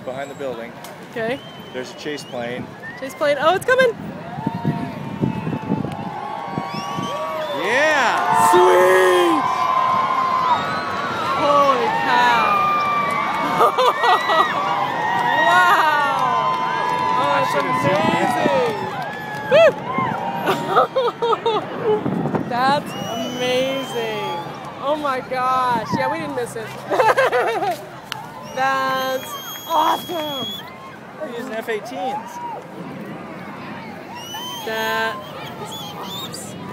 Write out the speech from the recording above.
behind the building. Okay. There's a chase plane. Chase plane. Oh, it's coming. Yeah! Sweet! Holy cow! Wow! Oh, it's amazing! Woo! That's amazing! Oh my gosh! Yeah, we didn't miss it. That's awesome! We're using F-18s. That is awesome.